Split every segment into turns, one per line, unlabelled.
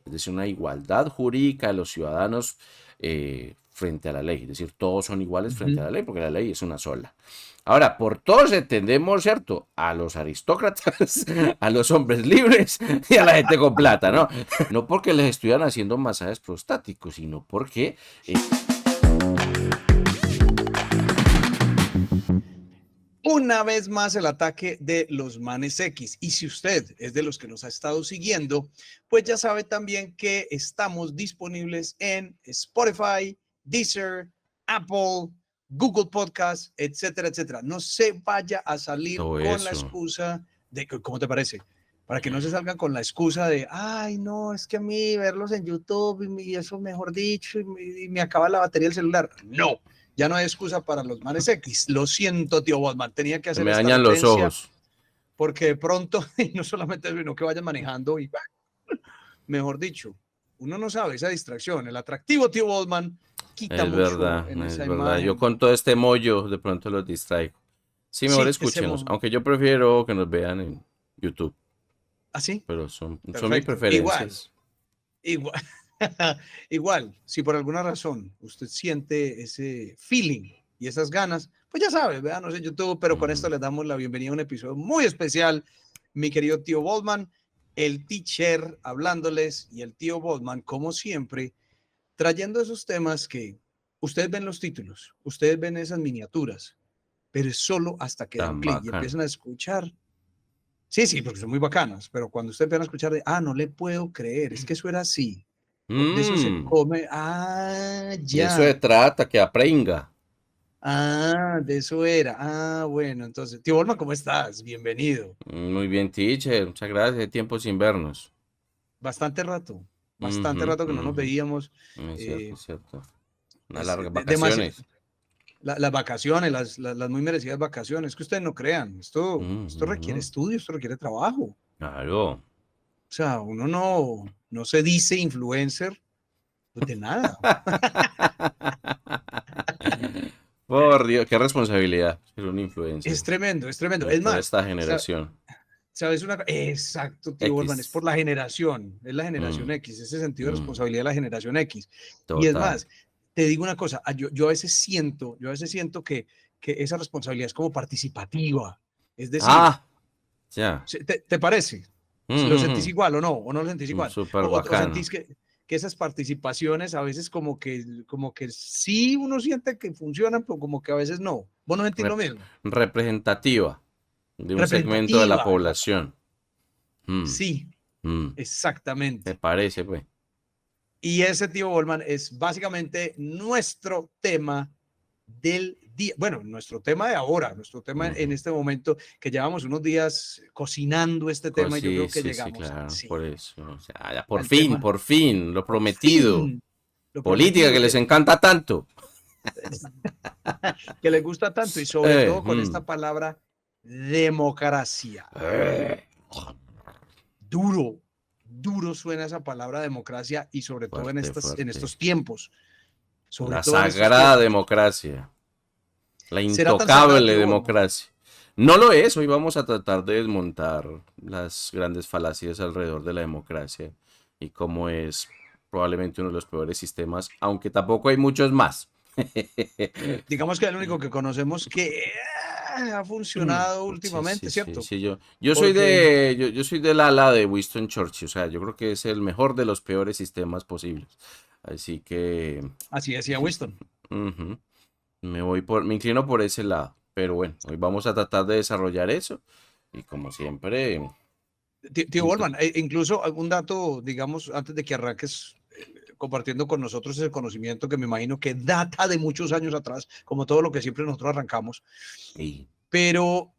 es decir, una igualdad jurídica de los ciudadanos frente a la ley, es decir, todos son iguales frente a
Ujú.
la ley porque la ley es una sola. Ahora, por todos entendemos, ¿cierto? A los aristócratas, a los hombres libres y a la gente con plata, ¿no? No porque les estuvieran haciendo masajes prostáticos, sino porque
Una vez más el ataque de los manes X. Y si usted es de los que nos ha estado siguiendo, pues ya sabe también que estamos disponibles en Spotify, Deezer, Apple, Google Podcast, etcétera, etcétera. No se vaya a salir
todo
con la
eso.
excusa de, ¿cómo te parece? Para que no se salgan con la excusa de, ay, no, es que a mí verlos en YouTube y eso, mejor dicho, y me acaba la batería del celular. No, ya no hay excusa para los manes X. Lo siento, tío Botman, tenía que
Se
hacer
me
esta
dañan los
referencia
ojos.
porque de pronto, y no solamente eso, sino que vayan manejando y, mejor dicho, uno no sabe esa distracción. El atractivo, tío Botman, quita
Es
mucho
verdad,
en
es
esa
verdad. Yo
imagen.
con todo este mollo de pronto los distraigo. Sí, mejor
Sí, ese
escúchenos. Aunque yo prefiero que nos vean en YouTube.
así,
Pero son mis
perfecto. Igual,
preferencias.
igual, igual, si por alguna razón usted siente ese feeling y esas ganas, pues ya sabe, véanos en YouTube, pero con esto
Ujú.
les damos la bienvenida a un episodio muy especial, mi querido tío Boldman, el teacher hablándoles y el tío Boldman, como siempre, trayendo esos temas que ustedes ven los títulos, ustedes ven esas miniaturas, pero es solo hasta que dan
Tan
clic y
bacano.
empiezan a escuchar. Sí, sí, porque son muy bacanas, pero cuando ustedes empiezan a escuchar de, no le puedo creer, es que eso era así, de eso se
Mm,
come,
de eso se
ya,
trata, que aprenda.
de eso era, bueno, entonces, tío Olma, ¿cómo estás? Bienvenido.
Muy bien, teacher. Muchas gracias. Hay tiempo sin vernos.
Bastante
Ujú,
rato que no nos
ujú.
veíamos,
Es cierto,
eh,
es cierto. Unas
es
largas
demasiado,
vacaciones.
las vacaciones, las muy merecidas vacaciones, que ustedes no crean, esto requiere
Ujú.
estudio, esto requiere trabajo,
Claro.
o sea, uno no se dice influencer pues de nada.
Por Dios, qué responsabilidad ser un influencer
Es tremendo.
de
Es
toda
más,
esta generación.
¿sabes una? Exacto, tío Borman, es
X.
por la generación, es la generación
Mm,
X, ese sentido de
mm,
responsabilidad de la generación X. Y es
total.
más, te digo una cosa, yo a veces siento que esa responsabilidad es como participativa. Es decir,
Ah, ya.
¿te parece? ¿Lo sentís
Ujú,
igual o no? ¿O no lo sentís igual?
súper
O
bacano.
sentís que esas participaciones a veces como que sí uno siente que funcionan, pero como que a veces no. ¿Vos no sentís lo
Rep-
mismo?
representativa de un segmento de la
Representativa,
población. Mm,
sí,
mm, ¿te
exactamente.
parece, pues?
Y ese tío Bolman es básicamente nuestro tema del día, bueno, nuestro tema de ahora, nuestro tema en
Ujú.
este momento, que llevamos unos días cocinando este tema y yo
Sí,
creo que
sí, sí,
llegamos,
claro, por
sí,
eso. O sea, ya
al tema,
por fin, lo
por
prometido.
fin, lo
Política que
prometido,
les encanta tanto.
que le gusta tanto y sobre
Eh,
todo con
mm.
esta palabra democracia.
Eh,
Duro, duro suena esa palabra democracia y sobre todo
fuerte,
en
fuerte.
estos tiempos, sobre
La
todo en estos
sagrada
tiempos.
democracia. La
¿Será tan sagrada,
intocable
tío Bolman?
democracia. No lo es, hoy vamos a tratar de desmontar las grandes falacias alrededor de la democracia y cómo es probablemente uno de los peores sistemas, aunque tampoco hay muchos más.
Digamos que es el único que conocemos que ha funcionado
Sí,
últimamente,
sí, sí,
¿cierto?
sí, yo soy
Porque
yo soy del ala de Winston Churchill, o sea, yo creo que es el mejor de los peores sistemas posibles. Así que
así decía Winston.
ujú, me inclino por ese lado. Pero bueno, hoy vamos a tratar de desarrollar eso. Y como siempre,
Tío
int-
Bolman, incluso algún dato, digamos, antes de que arranques compartiendo con nosotros ese conocimiento que me imagino que data de muchos años atrás, como todo lo que siempre nosotros arrancamos.
y
Pero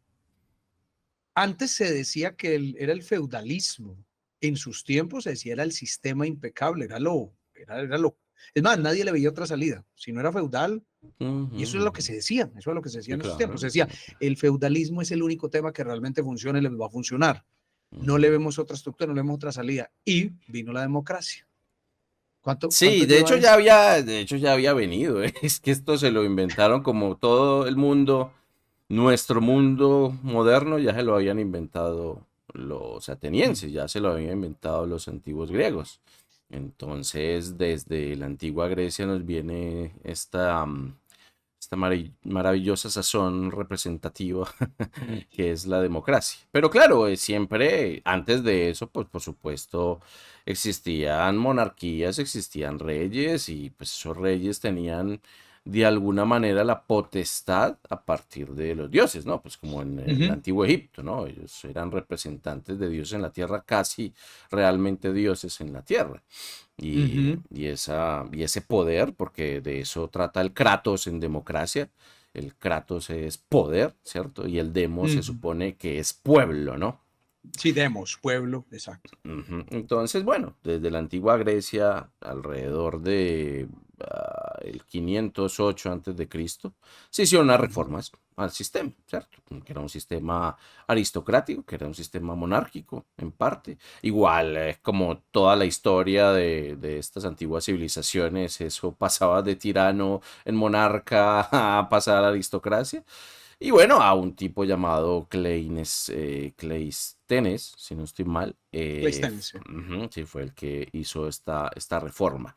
antes se decía que era el feudalismo. En sus tiempos se decía era el sistema impecable, era lo. Es más, nadie le veía otra salida. Si no era feudal,
ujú,
y eso es lo que
ujú.
se decía, eso es lo que se decía
Sí,
en esos tiempos. Se
claro.
decía, el feudalismo es el único tema que realmente funciona y les va a funcionar. No le
Ujú.
vemos otra estructura, no le vemos otra salida. Y vino la democracia. ¿Cuánto
Sí,
lleva eso?
de hecho ya había venido, ¿eh? Es que esto se lo inventaron como todo el mundo, nuestro mundo moderno ya se lo habían inventado los atenienses, ya se lo habían inventado los antiguos griegos. Entonces, desde la antigua Grecia nos viene esta maravillosa sazón representativa que es la democracia. Pero claro, siempre antes de eso, pues por supuesto, existían monarquías, existían reyes y pues esos reyes tenían de alguna manera la potestad a partir de los dioses, ¿no? Pues como en el
Ujú,
antiguo Egipto, ¿no? Ellos eran representantes de Dios en la tierra, casi realmente dioses en la tierra.
ujú,
Y ese poder, porque de eso trata el Kratos en democracia, el Kratos es poder, ¿cierto? Y el demos se
ujú.
supone que es pueblo, ¿no?
Sí, demos, pueblo, exacto.
Ujú. Entonces, bueno, desde la antigua Grecia, alrededor de el 508 antes de Cristo, se hicieron unas
Ujú,
reformas al sistema, ¿cierto? Que era un sistema aristocrático, que era un sistema monárquico, en parte. Igual, como toda la historia de estas antiguas civilizaciones, eso pasaba de tirano en monarca a pasar a la aristocracia. Y bueno, a un tipo llamado Cleístenes, si no estoy mal,
Pleistencia.
ujú, sí, fue el que hizo esta reforma.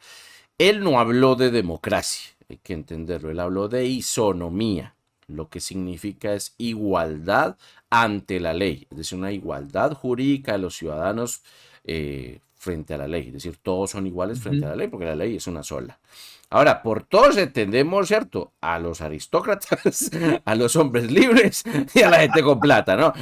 Él no habló de democracia, hay que entenderlo, él habló de isonomía, lo que significa es igualdad ante la ley, es decir, una igualdad jurídica de los ciudadanos frente a la ley, es decir, todos son iguales frente a
Ujú.
la ley porque la ley es una sola. Ahora, por todos entendemos, ¿cierto? A los aristócratas, a los hombres libres y a la gente con plata, ¿no?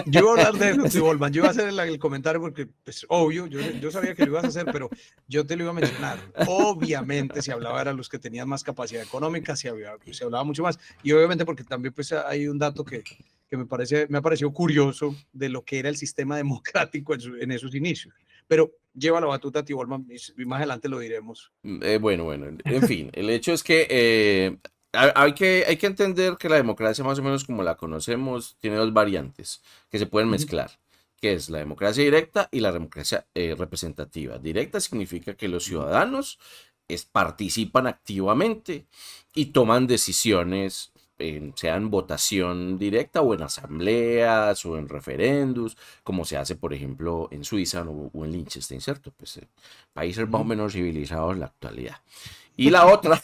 Yo iba a hablar de eso, Tío Olman. Yo iba a hacer el comentario porque, pues, obvio, yo sabía que lo ibas a hacer, pero yo te lo iba a mencionar. Obviamente, se hablaba de los que tenían más capacidad económica, se hablaba mucho más. Y obviamente porque también pues, hay un dato que me ha parecido curioso de lo que era el sistema democrático en esos inicios. Pero lleva la batuta, Tío Olman, y más adelante lo diremos.
Bueno, en fin, el hecho es que hay que entender que la democracia, más o menos como la conocemos, tiene dos variantes que se pueden
Ujú,
mezclar, que es la democracia directa y la democracia representativa. Directa significa que los
ujú,
ciudadanos participan activamente y toman decisiones, sea en votación directa o en asambleas o en referendos, como se hace, por ejemplo, en Suiza o en Liechtenstein, ¿cierto? Pues países más o
ujú.
menos civilizados en la actualidad. Y la otra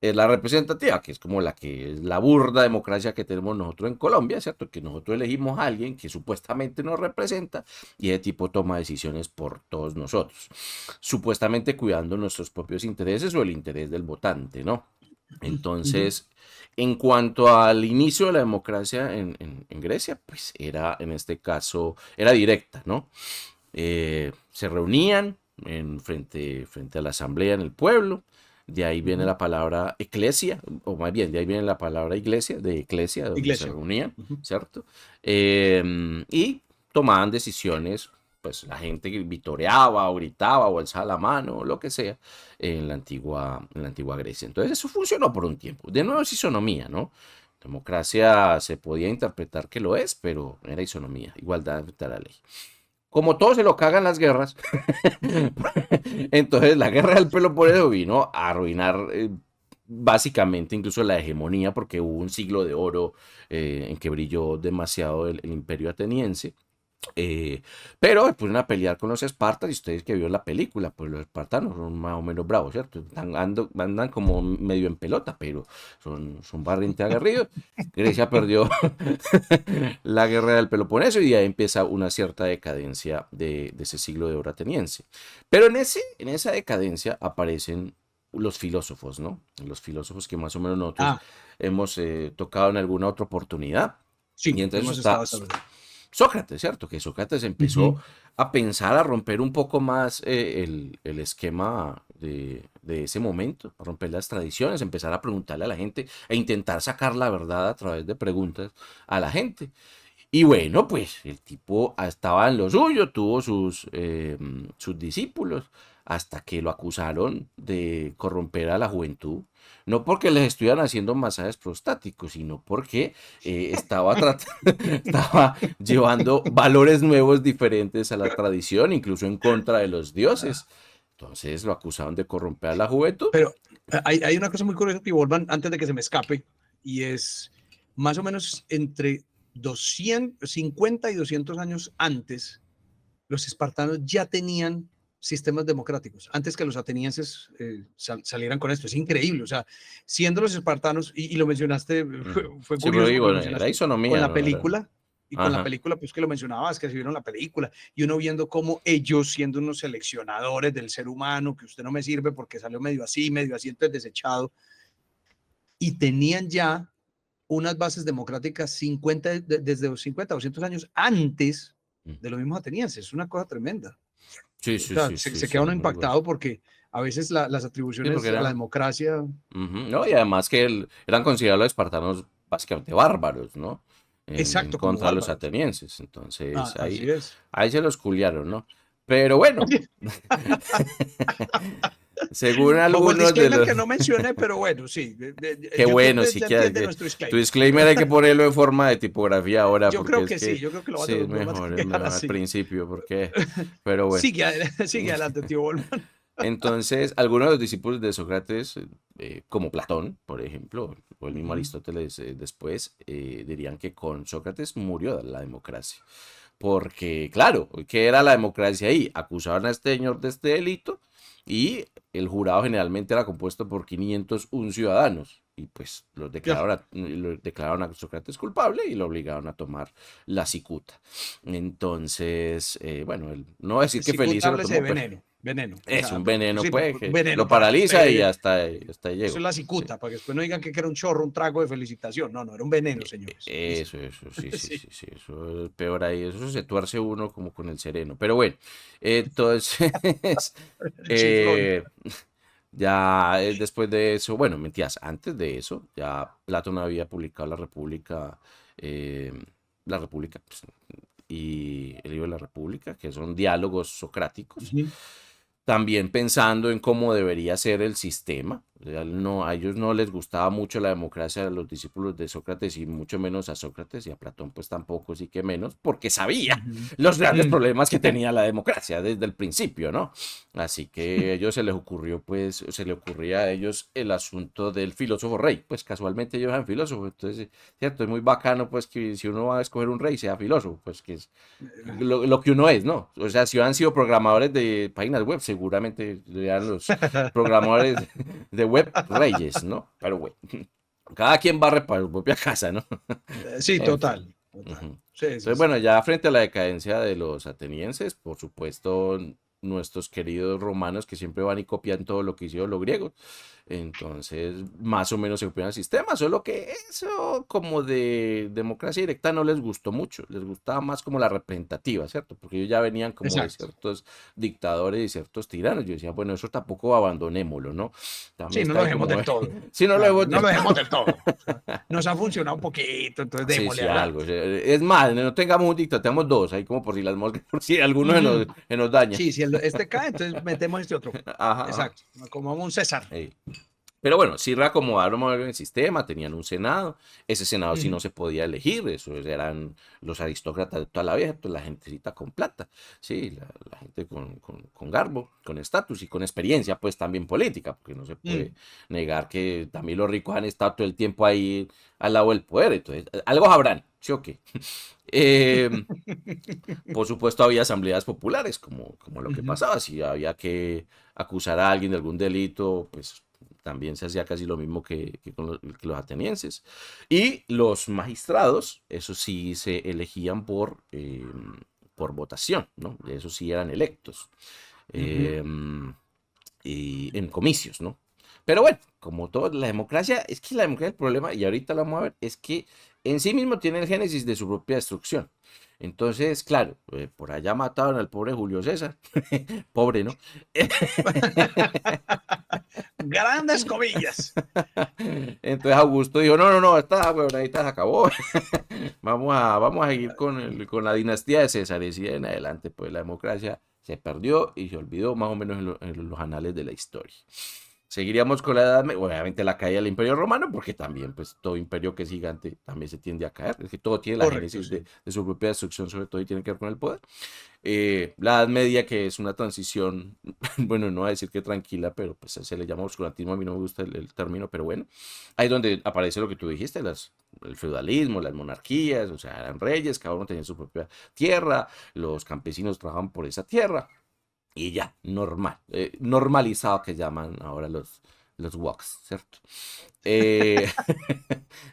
es la representativa, que es como la que es la burda democracia que tenemos nosotros en Colombia, ¿cierto? Que nosotros elegimos a alguien que supuestamente nos representa y ese tipo toma decisiones por todos nosotros, supuestamente cuidando nuestros propios intereses o el interés del votante, ¿no?
Ujú.
Entonces, en cuanto al inicio de la democracia en Grecia, pues era, en este caso, era directa, ¿no? Se reunían frente a la asamblea en el pueblo. De ahí viene
Ujú.
la palabra eclesia, o más bien, de ahí viene la palabra iglesia, de eclesia, donde se
Iglesia.
reunían,
Ujú.
¿cierto? Y tomaban decisiones, pues la gente vitoreaba o gritaba o alzaba la mano o lo que sea en la antigua Grecia. Entonces eso funcionó por un tiempo. De nuevo es isonomía, ¿no? Democracia se podía interpretar que lo es, pero era isonomía, igualdad frente a la ley. Como todo se lo cagan las guerras, entonces la guerra del Peloponeso vino a arruinar básicamente incluso la hegemonía, porque hubo un siglo de oro en que brilló demasiado el imperio ateniense. Eh, pero después van a pelear con los espartas y ustedes que vieron la película, pues los espartanos son más o menos bravos, ¿cierto? Andan como medio en pelota, pero son barriente aguerridos. Grecia perdió la guerra del Peloponeso y ahí empieza una cierta decadencia de ese siglo de oro ateniense. Pero en esa decadencia aparecen los filósofos, ¿no? Los filósofos que más o menos nosotros
Ah,
hemos tocado en alguna otra oportunidad. Y
sí,
entre eso
hemos estado
está
hasta luego.
Sócrates, ¿cierto? Que Sócrates empezó
Ujú.
a pensar, a romper un poco más el esquema de ese momento, a romper las tradiciones, empezar a preguntarle a la gente e intentar sacar la verdad a través de preguntas a la gente. Y bueno, pues el tipo estaba en lo suyo, tuvo sus discípulos, hasta que lo acusaron de corromper a la juventud. No porque les estuvieran haciendo masajes prostáticos, sino porque estaba llevando valores nuevos diferentes a la tradición, incluso en contra de los dioses. Entonces lo acusaron de corromper a la juventud.
Pero hay una cosa muy curiosa que Volvan, antes de que se me escape, y es más o menos entre 250 y 200 años antes, los espartanos ya tenían sistemas democráticos, antes que los atenienses salieran con esto. Es increíble, o sea, siendo los espartanos, y lo mencionaste, fue
Sí, pero
curioso porque
digo,
lo
era
mencionaste con
isonomía,
la
¿no?
película, y con la
Ajá.
película, pues que lo mencionabas, que se vieron la película, y uno viendo cómo ellos, siendo unos seleccionadores del ser humano, que usted no me sirve porque salió medio así, entonces desechado, y tenían ya unas bases democráticas desde los 50, 200 años antes
Mm.
de los mismos atenienses. Es una cosa tremenda.
Sí,
O
sí,
sea,
sí, sí,
se
sí,
queda uno
muy bueno.
impactado porque a veces las
Sí, porque
atribuciones a la
era.
democracia.
Ujú, no, y además que eran considerados los espartanos básicamente bárbaros, ¿no? En
Exacto, como
contra de los
bárbaros.
atenienses. Entonces,
Así
ahí,
es.
ahí se los culiaron, ¿no? Pero bueno, según
Bajo el
algunos de
disclaimer
los.
que no mencioné, pero bueno, sí.
Qué bueno,
Usted
si
ya
quieres
entiende
que
nuestro
tu
disclaimer.
disclaimer hay que ponerlo en forma de tipografía ahora,
Yo
porque
creo
es
que sí,
que
yo creo que
sí,
lo voy a tener que
es
dejar
mejor al
así.
principio, porque. Pero bueno.
Sigue adelante, tío Bolman.
Entonces, algunos de los discípulos de Sócrates, como Platón, por ejemplo, o el mismo
Ujú,
Aristóteles después, dirían que con Sócrates murió la democracia. Porque, claro, ¿qué era la democracia ahí? Acusaban a este señor de este delito y el jurado generalmente era compuesto por 501 ciudadanos. Y pues
ya.
lo declararon a Sócrates culpable y lo obligaron a tomar la cicuta. Entonces, bueno, no voy a decir que feliz se lo
Háblese de
tomó, pero
veneno, veneno. O
es
sea,
un veneno,
sí,
pues, que
veneno
lo
para
paraliza y
usted.
hasta ahí
Eso es
llegó.
la
Sí.
cicuta, para que después no digan que era un chorro, un trago de felicitación. No, no, era un veneno, señores. Listo.
Eso, sí, sí,
Sí,
sí, sí, eso es peor ahí, eso se tuerce uno como con el sereno. Pero bueno, entonces,
el chiflón.
eh, ya después de eso, bueno, mentiras, antes de eso, ya Platón había publicado eh, la República, pues, y el libro de la República, que son diálogos socráticos,
Ujú.
también pensando en cómo debería ser el sistema. O sea, no, a ellos no les gustaba mucho la democracia a los discípulos de Sócrates y mucho menos a Sócrates y a Platón pues tampoco, sí que menos, porque sabía
Ujú.
los grandes
Mm.
problemas que tenía la democracia desde el principio, ¿no? Así que a ellos se les ocurrió pues, se le ocurría a ellos el asunto del filósofo rey, pues casualmente ellos eran filósofos, entonces, cierto, es muy bacano pues que si uno va a escoger un rey sea filósofo, pues que es lo que uno es, ¿no? O sea, si hubieran sido programadores de páginas web, seguramente eran los programadores de web reyes, ¿no? Pero bueno, cada quien barre para su propia casa, ¿no?
Sí,
En fin.
total, total.
Ujú.
Sí, sí,
Entonces, bueno,
sí.
ya frente a la decadencia de los atenienses, por supuesto, nuestros queridos romanos que siempre van y copian todo lo que hicieron los griegos. Entonces, más o menos se copian el sistema, solo que eso como de democracia directa no les gustó mucho, les gustaba más como la representativa, ¿cierto? Porque ellos ya venían como de
Exacto.
ciertos dictadores y ciertos tiranos. Yo decía, bueno, eso tampoco abandonémoslo, ¿no? También
Sí, no
está
lo
ahí
dejemos
como,
del todo.
si no lo
Claro,
hemos
no lo
del
dejemos
todo.
del todo. O sea, nos ha funcionado un poquito, entonces
Sí,
démosle
sí, algo.
adelante.
Es más, no tengamos un dictador, tenemos dos, ahí como por si las moscas, por si alguno
Ujú.
se nos daña.
Sí, si este cae, entonces metemos este otro.
Ajá, ajá.
Exacto. Como un César.
Ey. Pero bueno, sí reacomodaron más bien el sistema, tenían un senado, ese senado sí no
Ujú.
se podía elegir, esos eran los aristócratas de toda la vida, pues la gentecita con plata, sí, la gente con garbo, con estatus y con experiencia, pues también política, porque no se puede
Mm.
negar que también los ricos han estado todo el tiempo ahí al lado del poder, entonces algo habrán, ¿sí o qué? Eh, por supuesto, había asambleas populares, como lo que
Ujú.
pasaba. Si había que acusar a alguien de algún delito, pues también se hacía casi lo mismo que los atenienses. Y los magistrados, eso sí, se elegían por votación, ¿no? Esos sí eran electos.
Ujú.
Eh, y en comicios, ¿no? Pero bueno, como todo, la democracia, es que la democracia, el problema, y ahorita lo vamos a ver, es que en sí mismo tiene el génesis de su propia destrucción. Entonces, claro, por allá mataron al pobre Julio César. Pobre, ¿no?
Grandes comillas.
Entonces Augusto dijo, no, no, no, esta huevonadita se acabó. Vamos a ir con la dinastía de César. Y así en adelante, pues la democracia se perdió y se olvidó más o menos en los anales de la historia. Seguiríamos con la Edad Media, obviamente la caída del Imperio Romano, porque también, pues, todo imperio que es gigante también se tiende a caer. Es que todo tiene la
Correcto,
génesis
sí.
de su propia destrucción, sobre todo, y tiene que ver con el poder. La Edad Media, que es una transición, bueno, no voy a decir que tranquila, pero pues se le llama oscurantismo, a mí no me gusta el término, pero bueno, ahí es donde aparece lo que tú dijiste, el feudalismo, las monarquías, o sea, eran reyes, cada uno tenía su propia tierra, los campesinos trabajaban por esa tierra, y ya, normal, normalizado que llaman ahora los woks, ¿cierto? Eh,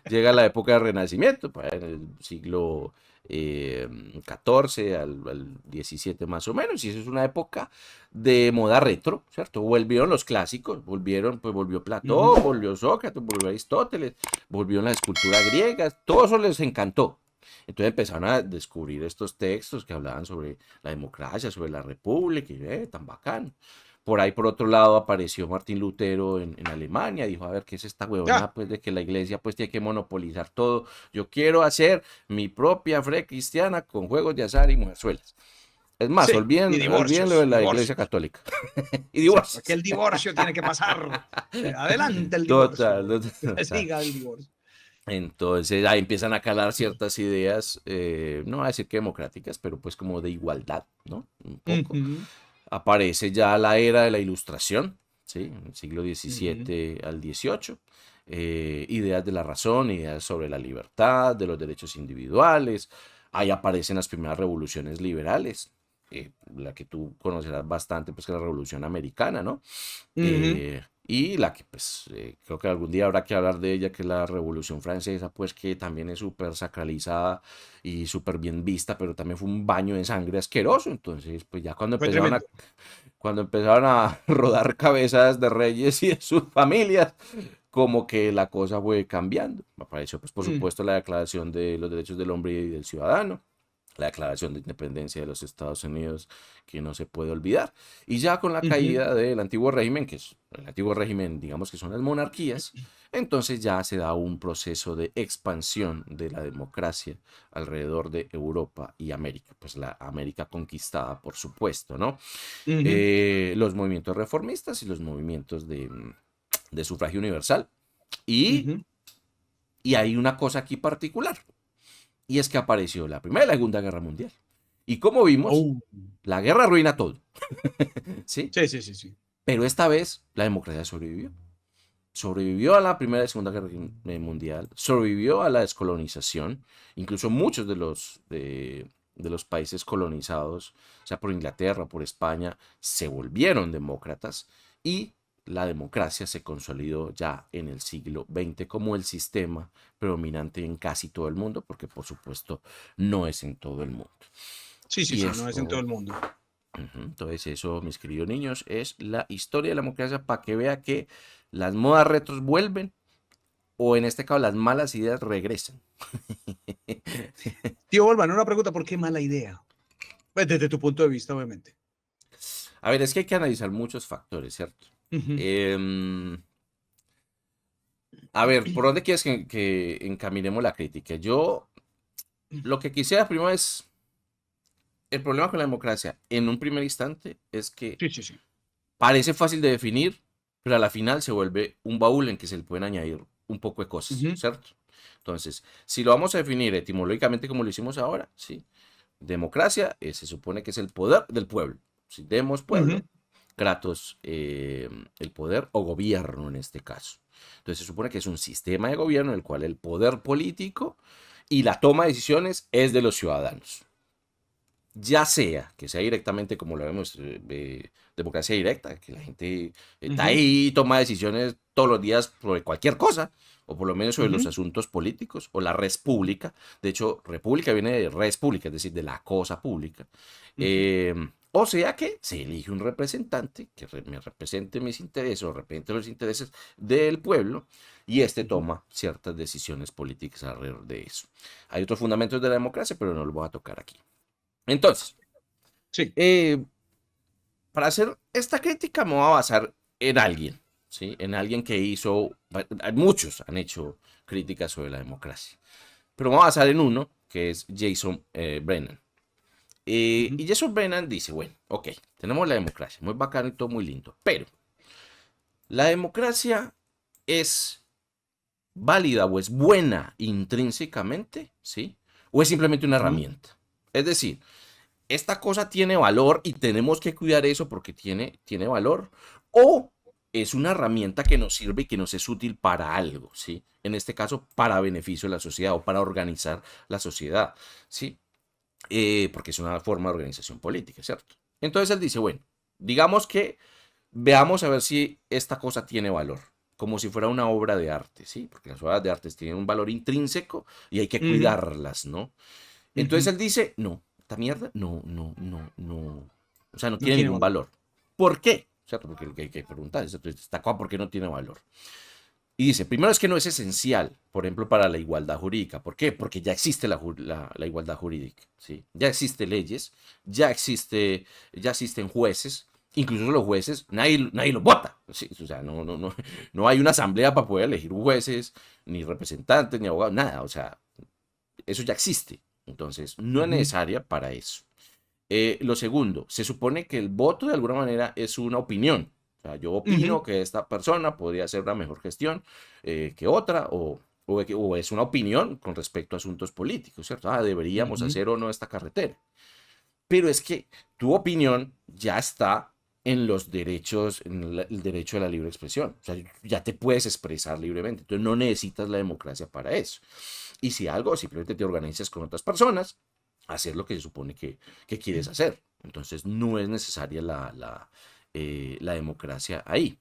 llega la época del Renacimiento, pues, en el siglo XIV al XVII más o menos, y eso es una época de moda retro, ¿cierto? Volvieron los clásicos, pues volvió
Ujú.
Platón, volvió Sócrates, volvió Aristóteles, volvió la escultura griega, todo eso les encantó. Entonces empezaron a descubrir estos textos que hablaban sobre la democracia, sobre la república, y tan bacán. Por ahí, por otro lado, apareció Martín Lutero en Alemania, dijo, a ver, ¿qué es esta
Ah,
huevonada? Pues de que la iglesia pues tiene que monopolizar todo. Yo quiero hacer mi propia fe cristiana con juegos de azar y mujerzuelas. Es más,
sí, y
olviden lo de
divorcios,
la iglesia
divorcios.
católica. Y
Exacto, que
divorcios.
el divorcio tiene que pasar. Adelante el
Total,
divorcio.
total,
Que se
total.
siga el divorcio.
Entonces ahí empiezan a calar ciertas ideas, no voy a decir que democráticas, pero pues como de igualdad, ¿no? Un poco.
Ujú,
Aparece ya la era de la Ilustración, ¿sí? En el siglo
ujú.
XVII al XVIII. Ideas de la razón, ideas sobre la libertad, de los derechos individuales. Ahí aparecen las primeras revoluciones liberales, la que tú conocerás bastante, pues que es la Revolución Americana, ¿no?
Ujú.
Y la que pues creo que algún día habrá que hablar de ella, que es la Revolución Francesa, pues que también es súper sacralizada y súper bien vista, pero también fue un baño de sangre asqueroso. Entonces, pues ya
Fue tremendo.
cuando empezaron a rodar cabezas de reyes y de sus familias, como que la cosa fue cambiando. Apareció, pues por
Mm,
supuesto, la Declaración de los Derechos del Hombre y del Ciudadano, la Declaración de Independencia de los Estados Unidos, que no se puede olvidar. Y ya con la
ujú.
caída del antiguo régimen, que es el antiguo régimen, digamos que son las monarquías, entonces ya se da un proceso de expansión de la democracia alrededor de Europa y América, pues la América conquistada, por supuesto, ¿no?
Ujú,
Los movimientos reformistas y los movimientos de sufragio universal. Y,
ujú.
y hay una cosa aquí particular, y es que apareció la Primera y la Segunda Guerra Mundial. Y como vimos,
Oh,
la guerra arruina todo, ¿sí?
sí, sí, sí, sí.
Pero esta vez la democracia sobrevivió. Sobrevivió a la Primera y Segunda Guerra Mundial, sobrevivió a la descolonización, incluso muchos de los países colonizados, o sea, por Inglaterra, por España, se volvieron demócratas y la democracia se consolidó ya en el siglo XX como el sistema predominante en casi todo el mundo, porque por supuesto no es en todo el mundo.
Sí, sí,
Y
sí, no es en todo
esto,
el mundo.
entonces eso, mis queridos niños, es la historia de la democracia para que vea que las modas retros vuelven o en este caso las malas ideas regresan.
Tío Volvan, una pregunta, ¿por qué mala idea? Pues desde tu punto de vista, obviamente.
A ver, es que hay que analizar muchos factores, ¿cierto?
Ujú.
Em, a ver, ¿por dónde quieres que encaminemos la crítica? Yo lo que quisiera primero es, el problema con la democracia en un primer instante es que
Sí, sí, sí.
parece fácil de definir, pero a la final se vuelve un baúl en que se le pueden añadir un poco de cosas,
Ujú,
¿cierto? Entonces, si lo vamos a definir etimológicamente como lo hicimos ahora, ¿sí? Democracia se supone que es el poder del pueblo. Si demos
ujú,
pueblo, Kratos, el poder o gobierno en este caso. Entonces se supone que es un sistema de gobierno en el cual el poder político y la toma de decisiones es de los ciudadanos. Ya sea que sea directamente como lo vemos, democracia directa, que la gente está
ujú,
ahí y toma decisiones todos los días sobre cualquier cosa, o por lo menos sobre los
ujú,
asuntos políticos, o la res pública. De hecho, república viene de res pública, es decir, de la cosa pública.
ujú,
Eh, o sea que se elige un representante que me represente mis intereses o represente los intereses del pueblo y este
ujú.
toma ciertas decisiones políticas alrededor de eso. Hay otros fundamentos de la democracia, pero no los voy a tocar aquí. Entonces,
Sí.
eh, para hacer esta crítica me voy a basar en alguien, ¿sí? En alguien que hizo, muchos han hecho críticas sobre la democracia, pero me voy a basar en uno que es Jason Brennan.
Ujú,
Y Jason Brennan dice, bueno, ok, tenemos la democracia, muy bacano y todo muy lindo, pero la democracia es válida o es buena intrínsecamente, ¿sí? O es simplemente una
ujú,
herramienta. Es decir, esta cosa tiene valor y tenemos que cuidar eso porque tiene valor, o es una herramienta que nos sirve y que nos es útil para algo, ¿sí? En este caso, para beneficio de la sociedad o para organizar la sociedad, ¿sí? Porque es una forma de organización política, ¿cierto? Entonces él dice, bueno, digamos que veamos a ver si esta cosa tiene valor, como si fuera una obra de arte, ¿sí? Porque las obras de arte tienen un valor intrínseco y hay que
Ujú,
cuidarlas, ¿no? Entonces
ujú.
él dice, no, esta mierda no, o sea, no
No
tiene
tiene
ningún
valor.
valor. ¿Por qué? ¿Cierto? Porque lo que hay que preguntar es, entonces, ¿está acá por qué no tiene valor? Y dice, primero es que no es esencial, por ejemplo, para la igualdad jurídica. ¿Por qué? Porque ya existe la igualdad jurídica, ¿sí? Ya existen leyes, ya existen jueces, incluso los jueces, nadie los vota. ¿Sí? O sea, no hay una asamblea para poder elegir jueces, ni representantes, ni abogados, nada. O sea, eso ya existe. Entonces, no es
Ujú,
necesaria para eso. Lo segundo, se supone que el voto de alguna manera es una opinión. O sea, yo
ujú,
opino que esta persona podría hacer una mejor gestión que otra, o es una opinión con respecto a asuntos políticos, ¿cierto? Ah, deberíamos
ujú.
hacer o no esta carretera. Pero es que tu opinión ya está en los derechos, el derecho a la libre expresión. O sea, ya te puedes expresar libremente. Entonces no necesitas la democracia para eso. Y si algo, simplemente te organizas con otras personas, hacer lo que se supone que quieres hacer. Entonces no es necesaria la democracia ahí.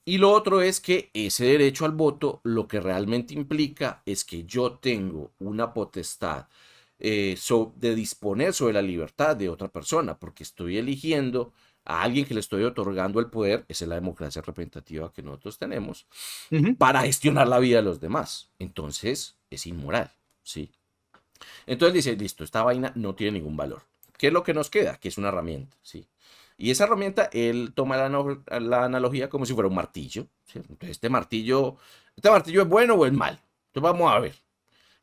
Y lo otro es que ese derecho al voto lo que realmente implica es que yo tengo una potestad de disponer sobre la libertad de otra persona, porque estoy eligiendo a alguien que le estoy otorgando el poder, esa es la democracia representativa que nosotros tenemos,
Ujú.
para gestionar la vida de los demás. Entonces es inmoral, ¿sí? Entonces dice, listo, esta vaina no tiene ningún valor. ¿Qué es lo que nos queda? Que es una herramienta, ¿sí? Y esa herramienta, él toma la analogía como si fuera un martillo, ¿sí? Entonces, ¿este martillo es bueno o es malo? Entonces vamos a ver.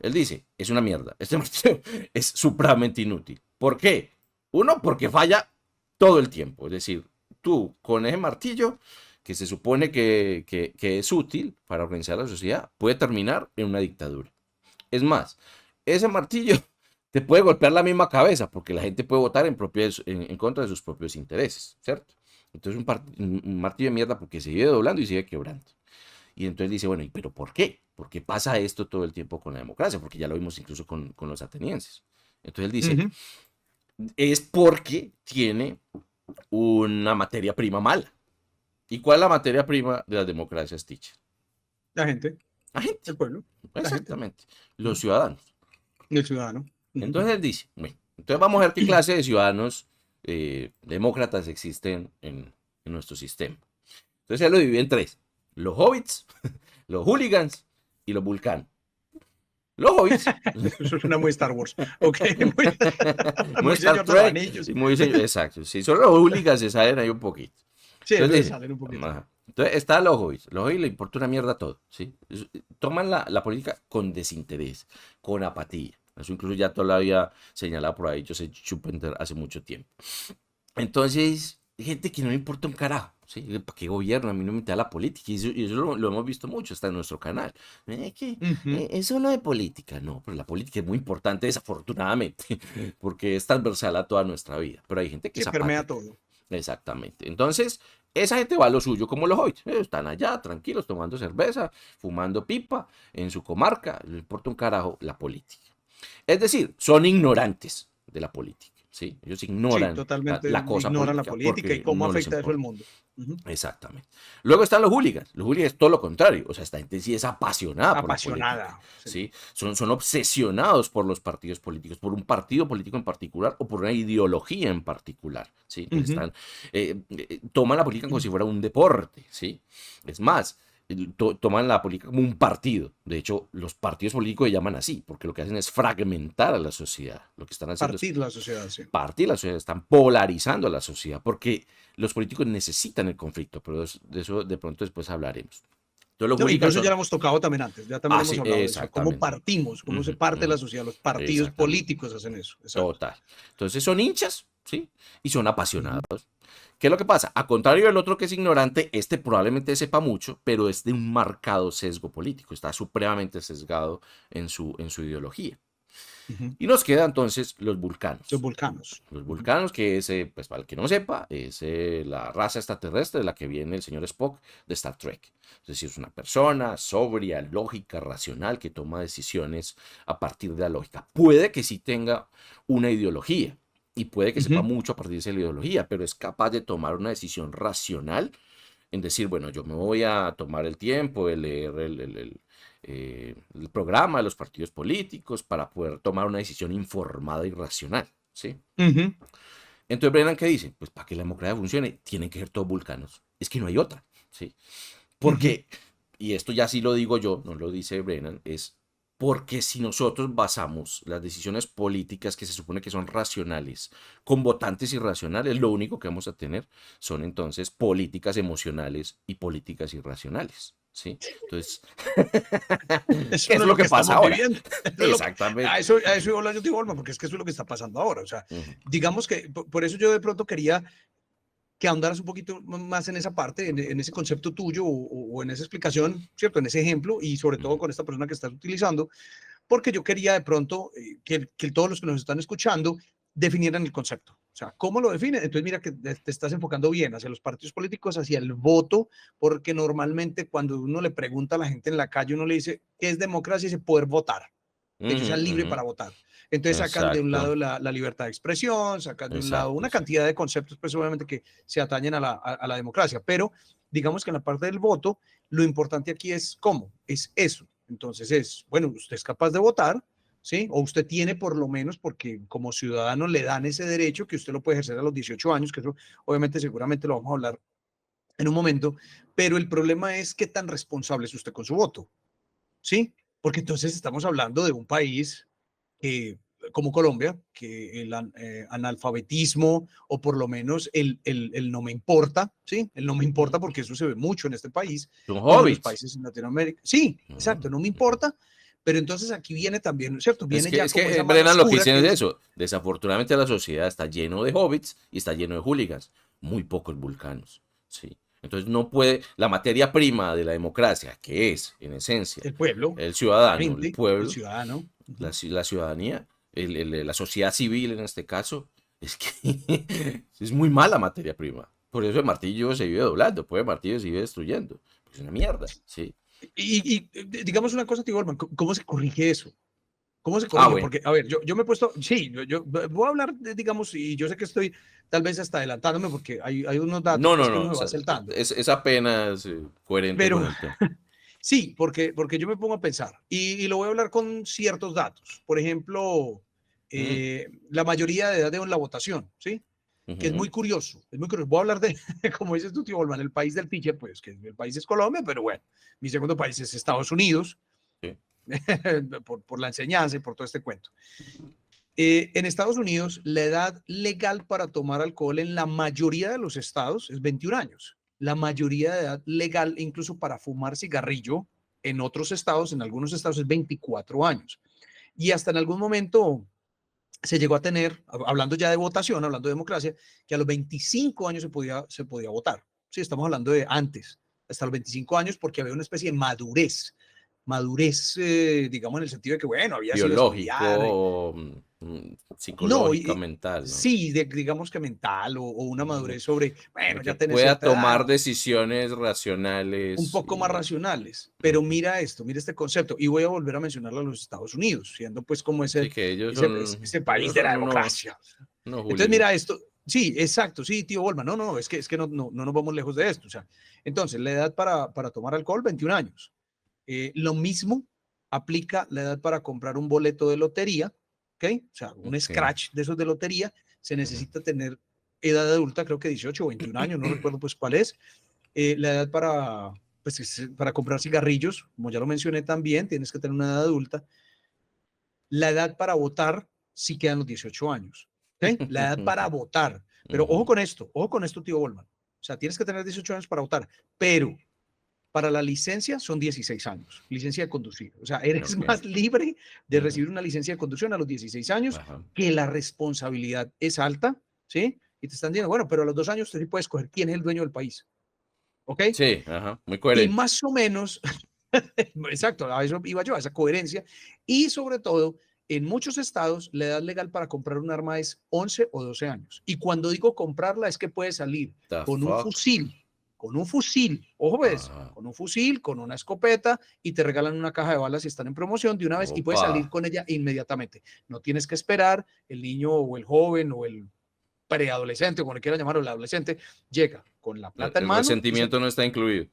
Él dice, es una mierda. Este martillo es supremamente inútil. ¿Por qué? Uno, porque falla todo el tiempo. Es decir, tú con ese martillo, que se supone que es útil para organizar la sociedad, puede terminar en una dictadura. Es más, ese martillo te puede golpear la misma cabeza porque la gente puede votar en contra de sus propios intereses, ¿cierto? Entonces un martillo de mierda porque se sigue doblando y sigue quebrando. Y entonces dice, bueno, ¿y pero por qué? ¿Por qué pasa esto todo el tiempo con la democracia? Porque ya lo vimos incluso con los atenienses. Entonces él dice,
Ujú.
es porque tiene una materia prima mala. ¿Y cuál es la materia prima de las democracias, teacher?
La gente,
La gente.
el pueblo, la gente,
Exactamente. Los
ujú,
ciudadanos.
el ciudadano. Ujú.
Entonces él dice, bueno, entonces vamos a ver qué clase de ciudadanos demócratas existen en nuestro sistema. Entonces él lo divide en tres, los hobbits, los hooligans y los vulcanos. Los hobbits,
Eso suena muy Star Wars. Ok, muy,
muy
muy
Star
Señor de los
Trek,
Anillos.
y muy, exacto, si son los hooligans se salen ahí un poquito.
Sí,
Entonces
entonces
dice,
salen un poquito.
ajá. Entonces está los hobbits le importa una mierda todo, ¿sí? Toman la política con desinterés, con apatía. Eso incluso ya todavía señalado por ahí Joseph Schumpeter hace mucho tiempo. Entonces, hay gente que no le importa un carajo, ¿sí? ¿Para qué gobierno? A mí no me da la política. Y eso lo hemos visto mucho, está en nuestro canal.
Ujú.
Eso no de política, no, pero la política es muy importante, desafortunadamente, porque es transversal a toda nuestra vida. Pero hay gente que
Sí,
es
permea
apática.
todo.
Exactamente. Entonces, esa gente va a lo suyo, como los hoy. Están allá, tranquilos, tomando cerveza, fumando pipa en su comarca. No importa un carajo la política. Es decir, son ignorantes de la política. ¿Sí? Ellos
Sí,
ignoran
totalmente
la cosa
ignoran la
política
política y
porque
cómo
no les
afecta eso al
importa.
mundo. Ujú.
Exactamente. Luego están los hooligans. Los hooligans es todo lo contrario. O sea, esta gente sí es apasionada por la política.
Apasionada. Sí.
¿Sí? Son obsesionados por los partidos políticos, por un partido político en particular o por una ideología en particular. ¿Sí? Entonces
Ujú.
toman la política como si fuera un deporte. ¿Sí? Es más, toman la política como un partido. De hecho, los partidos políticos se llaman así, porque lo que hacen es fragmentar a la sociedad. Lo que están haciendo es
Partir la sociedad, sí.
partir la sociedad, están polarizando a la sociedad, porque los políticos necesitan el conflicto, pero de eso de pronto después hablaremos. Entonces los
No, y
hooligans
eso ya
son,
lo hemos tocado también antes, ya también hemos
sí,
hablado de eso, cómo
exactamente,
partimos, cómo se
ujú,
parte
ujú,
la sociedad, los partidos
exactamente,
políticos hacen eso, exacto.
total. Entonces son hinchas, ¿sí? Y son
Ujú.
apasionados. ¿Qué es lo que pasa? A contrario del otro que es ignorante, este probablemente sepa mucho, pero es de un marcado sesgo político, está supremamente sesgado en su ideología.
Ujú.
Y nos quedan entonces los
Los
vulcanos.
vulcanos.
Los
Ujú.
vulcanos, que es, pues para el que no sepa, es la raza extraterrestre de la que viene el señor Spock de Star Trek. Es decir, es una persona sobria, lógica, racional, que toma decisiones a partir de la lógica. Puede que sí tenga una ideología, y puede que sepa
Ujú.
mucho a partir de esa ideología, pero es capaz de tomar una decisión racional en decir, bueno, yo me voy a tomar el tiempo de leer el programa de los partidos políticos para poder tomar una decisión informada y racional, ¿sí?
Ujú.
Entonces, Brennan, ¿qué dice? Pues para que la democracia funcione, tienen que ser todos vulcanos. Es que no hay otra, ¿sí?
Ujú.
Porque, y esto ya sí lo digo yo, no lo dice Brennan, es porque si nosotros basamos las decisiones políticas que se supone que son racionales con votantes irracionales, lo único que vamos a tener son entonces políticas emocionales y políticas irracionales, ¿sí? Entonces,
Eso
es
no es
lo
lo
que
que
pasa
estamos
ahora.
viviendo. Eso es lo que,
Exactamente.
a eso iba a hablar yo, digo, Olma, porque es que eso es lo que está pasando ahora. O sea,
Ujú,
digamos que por eso yo de pronto quería que ahondaras un poquito más en esa parte, en ese concepto tuyo o en esa explicación, ¿cierto? En ese ejemplo y sobre todo
ujú,
con esta persona que estás utilizando, porque yo quería de pronto que todos los que nos están escuchando definieran el concepto. O sea, ¿cómo lo definen? Entonces, mira que te estás enfocando bien hacia los partidos políticos, hacia el voto, porque normalmente cuando uno le pregunta a la gente en la calle, uno le dice, ¿qué es democracia? Y dice, poder votar, que ellos
ujú,
sean libres
ujú.
para votar. Entonces sacan de un
Exacto,
lado la libertad de expresión, sacan de un lado
exacto,
una
sí.
cantidad de conceptos, pues obviamente que se atañen a la democracia, pero digamos que en la parte del voto, lo importante aquí es cómo, es eso. Entonces es, bueno, usted es capaz de votar, ¿sí? O usted tiene por lo menos, porque como ciudadano le dan ese derecho que usted lo puede ejercer a los 18 años, que eso obviamente seguramente lo vamos a hablar en un momento, pero el problema es qué tan responsable es usted con su voto, ¿sí? Porque entonces estamos hablando de un país que, como Colombia, que el analfabetismo o por lo menos el no me importa, ¿sí? El no me importa
Ujú.
porque eso se ve mucho en este país
Son
o en los
hobbits.
países en Latinoamérica. Sí,
Ujú,
exacto, no me
ujú.
importa, pero entonces aquí viene también, ¿cierto?
Es
Viene
que,
ya
es
como
que
esa mano
Brennan lo que
oscura
dice
que
es
dice,
eso. Desafortunadamente la sociedad está lleno de hobbits y está lleno de hooligans. Muy pocos vulcanos. Sí. Entonces no puede, la materia prima de la democracia, que es, en esencia,
el pueblo,
el
la
ciudadano, el
gente, el
pueblo,
ciudadano.
la ciudadanía, la sociedad civil en este caso, es que es muy mala materia prima. Por eso el martillo se vive doblando, pues el martillo se vive destruyendo. Pues es una mierda, sí.
Digamos una cosa, tío Orman, ¿cómo se corrige eso? ¿Cómo se
Ah,
corrige?
bueno.
Porque, a ver, yo me he puesto, sí, yo voy a hablar, digamos, y yo sé que estoy tal vez hasta adelantándome porque hay unos datos
No,
pues
no,
que
no.
uno
O
se va
sea,
saltando,
es apenas coherente
pero
con el tema.
sí, porque yo me pongo a pensar y lo voy a hablar con ciertos datos. Por ejemplo,
Mm,
la mayoría de edad de la votación, ¿sí? Que es
ujú,
muy curioso, es muy curioso. Voy a hablar de, como dices tú, tío Bolman, el país del pitcher, pues que el país es Colombia, pero bueno, mi segundo país es Estados Unidos,
sí.
por la enseñanza y por todo este cuento. En Estados Unidos, la edad legal para tomar alcohol en la mayoría de los estados es 21 años. La mayoría de edad legal, incluso para fumar cigarrillo, en otros estados, en algunos estados, es 24 años. Y hasta en algún momento se llegó a tener, hablando ya de votación, hablando de democracia, que a los 25 años se podía votar. Sí, estamos hablando de antes, hasta los 25 años, porque había una especie de madurez, digamos, en el sentido de que, bueno, había sido estudiada,
Biológico,
no,
psicológica, mental, ¿no?
sí, digamos que mental o una
Ujú.
madurez sobre,
De
bueno,
que
ya tenés
pueda
cierta edad,
tomar
entonces
decisiones
un
racionales
poco más
y...
racionales. Pero
Ujú.
mira esto, mira este concepto, y voy a volver a mencionarlo a los Estados Unidos, siendo pues como
Sí, que
ese país
ellos
de la
son
democracia.
unos
Entonces, mira
hooligans.
esto, sí, exacto, sí, tío Bolman, no, es que no nos vamos lejos de esto. O sea, entonces, la edad para tomar alcohol, 21 años. Lo mismo aplica la edad para comprar un boleto de lotería, ¿ok? O sea, un
Ok.
scratch de esos de lotería, se
Ujú.
necesita tener edad adulta, creo que 18 o 21 años, no recuerdo pues cuál es. La edad para comprar cigarrillos, como ya lo mencioné también, tienes que tener una edad adulta. La edad para votar sí quedan los 18 años, ¿ok? La edad para votar. Pero
Ujú.
ojo con esto, tío Bolman. O sea, tienes que tener 18 años para votar, pero para la licencia son 16 años, licencia de conducir. O sea, eres
Ok.
más libre de
Ujú.
recibir una licencia de conducción a los 16 años,
Ajá.
que la responsabilidad es alta, ¿sí? Y te están diciendo, bueno, pero a los 2 años tú sí puedes escoger quién es el dueño del país, ¿ok?
Sí, ajá. Muy
Y
coherente.
más o menos, exacto, a eso iba yo, a esa coherencia. Y sobre todo, en muchos estados, la edad legal para comprar un arma es 11 o 12 años. Y cuando digo comprarla, es que puede salir
The
con un
fuck.
fusil. con un fusil, ojo ves,
Ah,
con un fusil, con una escopeta y te regalan una caja de balas si están en promoción de una vez y puedes
opa.
salir con ella inmediatamente. No tienes que esperar, el niño o el joven o el preadolescente, o como le quieran llamar, o el adolescente, llega con la plata en
El
mano y
resentimiento no está incluido.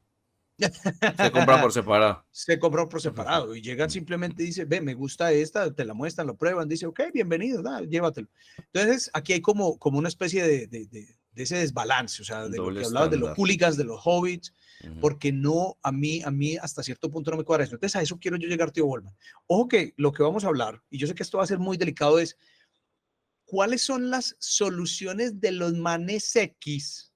Se compra por separado.
se compra por separado y llegan
Mm.
simplemente y dice, ve, me gusta esta, te la muestran, lo prueban, dice, ok, bienvenido, da, llévatelo. Entonces, aquí hay como una especie de ese desbalance, o sea, de lo
Doble
que hablabas de los
estándar.
hooligans, de los hobbits,
Ujú.
porque no, a mí hasta cierto punto no me cuadra eso. Entonces, a eso quiero yo llegar, tío Bolman. Ojo que lo que vamos a hablar, y yo sé que esto va a ser muy delicado, es cuáles son las soluciones de los manes X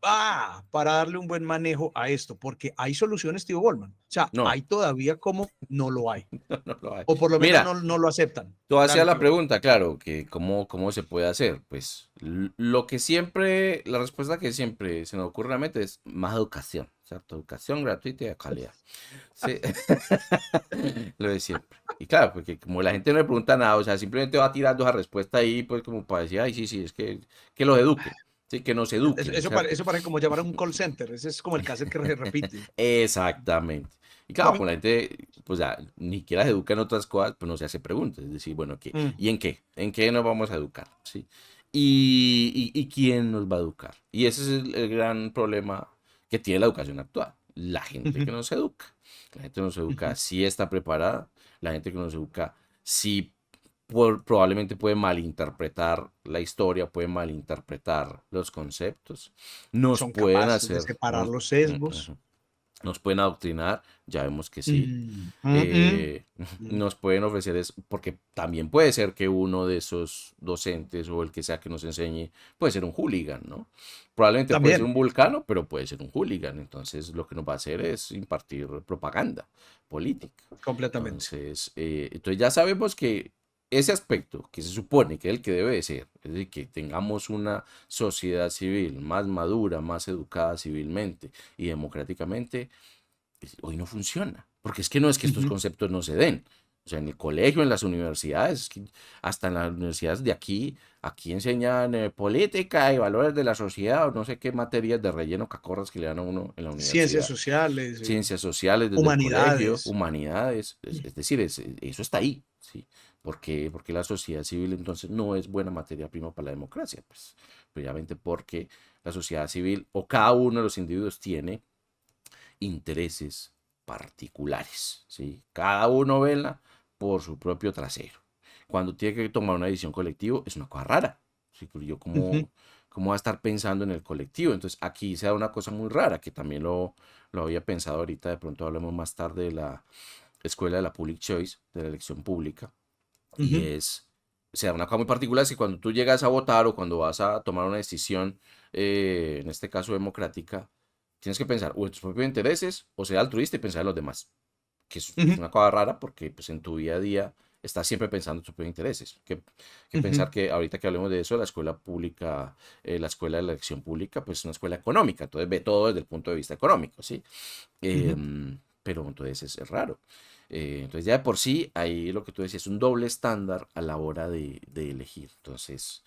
Ah,
para darle un buen manejo a esto, porque hay soluciones, tío Goldman. O sea,
no,
hay todavía como no lo hay,
no lo hay.
o por lo menos
Mira,
no lo aceptan.
tú hacías
Dale,
la
tío Goldman.
pregunta, claro, que cómo se puede hacer. Pues lo que siempre, la respuesta que siempre se nos ocurre en la mente es más educación, ¿cierto? Educación gratuita y de calidad. Sí, lo de siempre. Y claro, porque como la gente no le pregunta nada, o sea, simplemente va tirando esa respuesta ahí, pues como para decir, ay, sí, sí, es que los eduquen, sí, que nos eduquen, ¿cierto?
Eso parece como llamar a un call center. Ese es como el caso que se repite.
Exactamente. Y claro, pues la gente, pues ya, ni siquiera se educa en otras cosas, pues no se hace preguntas. Es decir, bueno, ¿qué?
Mm,
¿Y en qué? ¿En qué nos vamos a educar? ¿Sí? Y quién nos va a educar? Y ese es el gran problema que tiene la educación actual. La gente que
ujú,
no se educa. La gente no se educa
ujú.
sí está preparada. La gente que no se educa sí probablemente puede malinterpretar la historia, puede malinterpretar los conceptos. Nos
Son
pueden
capaces de
hacer,
separar
nos,
los
mm,
sesgos.
ujú. Nos pueden adoctrinar, ya vemos que sí.
Mm,
Eh,
mm.
nos pueden ofrecer es porque también puede ser que uno de esos docentes o el que sea que nos enseñe puede ser un hooligan, ¿no? Probablemente puede ser
También,
un vulcano, pero puede ser un hooligan. Entonces lo que nos va a hacer es impartir propaganda política.
completamente.
Entonces ya sabemos que ese aspecto que se supone que es el que debe de ser, es decir, que tengamos una sociedad civil más madura, más educada civilmente y democráticamente, hoy no funciona. Porque es que no es que estos
Ujú.
conceptos no se den. O sea, en el colegio, en las universidades, hasta en las universidades de aquí enseñan política y valores de la sociedad o no sé qué materias de relleno cacorras que le dan a uno en la
Ciencias
universidad.
sociales,
Ciencias sociales desde el colegio,
humanidades.
humanidades, es decir, eso está ahí, ¿sí? Porque la sociedad civil entonces no es buena materia prima para la democracia, pues precisamente porque la sociedad civil o cada uno de los individuos tiene intereses particulares, ¿sí? Cada uno vela por su propio trasero. Cuando tiene que tomar una decisión colectiva es una cosa rara, ¿sí? Porque yo
Ujú,
cómo va a estar pensando en el colectivo. Entonces aquí se da una cosa muy rara que también lo había pensado ahorita, de pronto hablamos más tarde de la escuela de la Public Choice, de la elección pública, y
ujú,
o sea, una cosa muy particular es que cuando tú llegas a votar o cuando vas a tomar una decisión, en este caso democrática, tienes que pensar o en tus propios intereses o ser altruista y pensar en los demás, que es
ujú,
una cosa rara porque pues, en tu día a día estás siempre pensando en tus propios intereses. Que
ujú,
pensar que ahorita que hablemos de eso, la escuela pública, la escuela de la elección pública, pues es una escuela económica, entonces ve todo desde el punto de vista económico, ¿sí?
ujú.
Pero entonces es raro. Entonces ya de por sí, ahí lo que tú decías, es un doble estándar a la hora de elegir. Entonces,